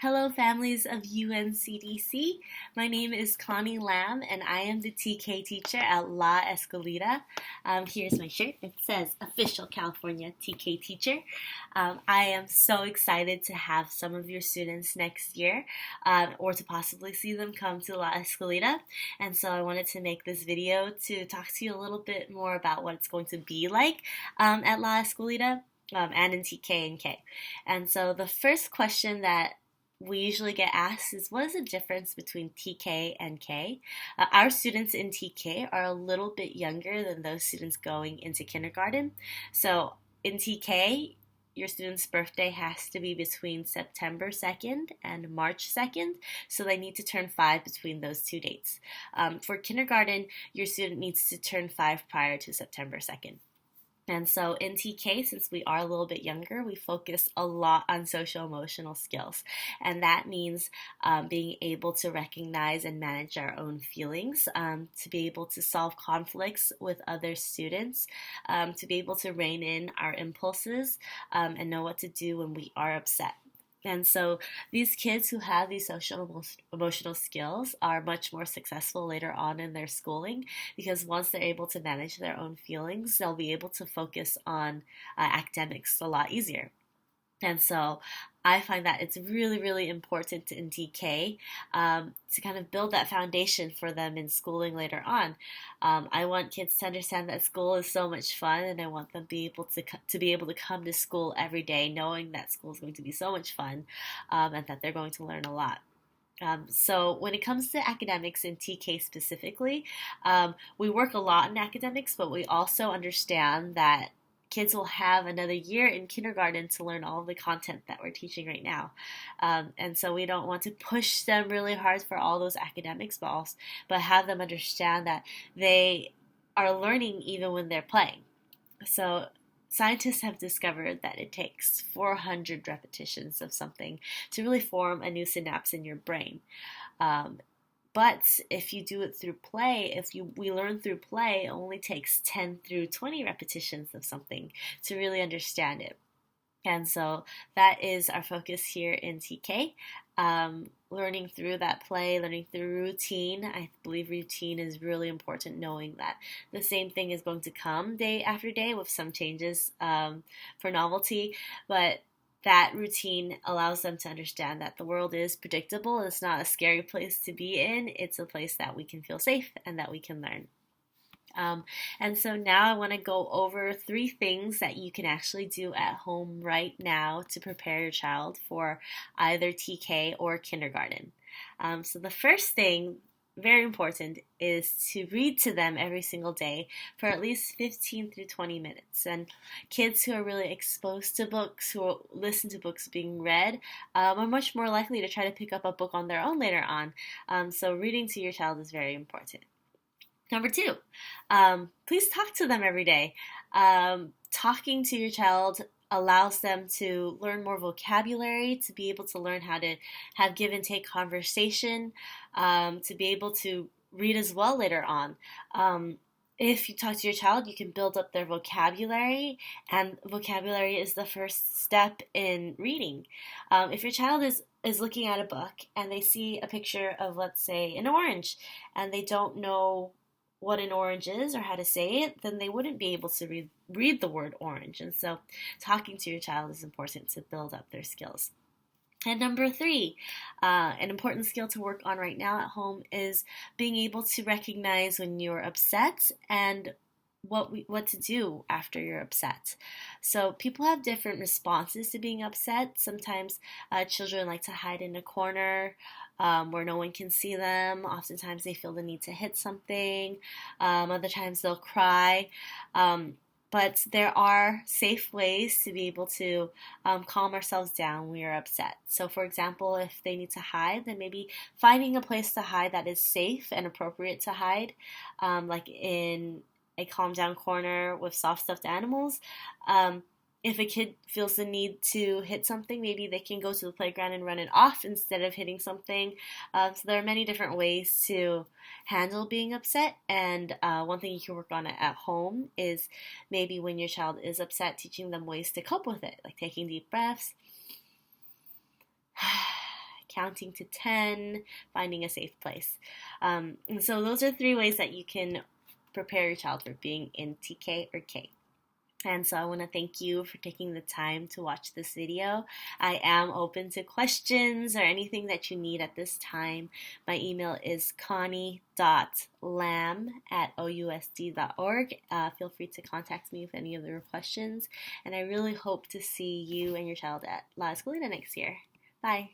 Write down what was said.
Hello, families of UNCDC. My name is Connie Lamb, and I am the TK teacher at La Escuelita. Here's my shirt. It says Official California TK Teacher. I am so excited to have some of your students next year, or to possibly see them come to La Escuelita. And so I wanted to make this video to talk to you a little bit more about what it's going to be like at La Escuelita. And in TK and K. And so the first question that we usually get asked is, what is the difference between TK and K? Our students in TK are a little bit younger than those students going into kindergarten. So in TK, your student's birthday has to be between September 2nd and March 2nd, so they need to turn 5 between those two dates. For kindergarten, your student needs to turn 5 prior to September 2nd. And so in TK, since we are a little bit younger, we focus a lot on social emotional skills. And that means being able to recognize and manage our own feelings, to be able to solve conflicts with other students, to be able to rein in our impulses, and know what to do when we are upset. And so these kids who have these social emotional skills are much more successful later on in their schooling, because once they're able to manage their own feelings, they'll be able to focus on academics a lot easier. And so I find that it's really, really important in TK to kind of build that foundation for them in schooling later on. I want kids to understand that school is so much fun, and I want them be able to come to school every day knowing that school is going to be so much fun, and that they're going to learn a lot. So when it comes to academics in TK specifically, we work a lot in academics, but we also understand that kids will have another year in kindergarten to learn all of the content that we're teaching right now. And so we don't want to push them really hard for all those academics, but have them understand that they are learning even when they're playing. So scientists have discovered that it takes 400 repetitions of something to really form a new synapse in your brain. But if you do it through play, we learn through play, it only takes 10 through 20 repetitions of something to really understand it. And so that is our focus here in TK. Learning through that play, learning through routine. I believe routine is really important, knowing that the same thing is going to come day after day with some changes for novelty, but that routine allows them to understand that the world is predictable. It's not a scary place to be in. It's a place that we can feel safe and that we can learn. And so now I want to go over 3 things that you can actually do at home right now to prepare your child for either TK or kindergarten. So the first thing, very important, is to read to them every single day for at least 15 through 20 minutes. And kids who are really exposed to books, who listen to books being read, are much more likely to try to pick up a book on their own later on. So reading to your child is very important. Number 2, please talk to them every day. Talking to your child allows them to learn more vocabulary, to be able to learn how to have give and take conversation, to be able to read as well later on. If you talk to your child, you can build up their vocabulary, and vocabulary is the first step in reading. If your child is looking at a book and they see a picture of, let's say, an orange, and they don't know what an orange is or how to say it, then they wouldn't be able to read the word orange. And so talking to your child is important to build up their skills. And number 3, an important skill to work on right now at home is being able to recognize when you're upset and what to do after you're upset. So people have different responses to being upset. Sometimes children like to hide in a corner where no one can see them. Oftentimes they feel the need to hit something. Other times they'll cry. But there are safe ways to be able to calm ourselves down when we are upset. So for example, if they need to hide, then maybe finding a place to hide that is safe and appropriate to hide, like in a calm down corner with soft stuffed animals. If a kid feels the need to hit something, maybe they can go to the playground and run it off instead of hitting something. So there are many different ways to handle being upset. And one thing you can work on at home is maybe when your child is upset, teaching them ways to cope with it, like taking deep breaths counting to 10, finding a safe place. And so those are 3 ways that you can prepare your child for being in TK or K. And so I want to thank you for taking the time to watch this video. I am open to questions or anything that you need at this time. My email is connie.lam@ousd.org. Feel free to contact me with any of your questions. And I really hope to see you and your child at La Escuelita next year. Bye.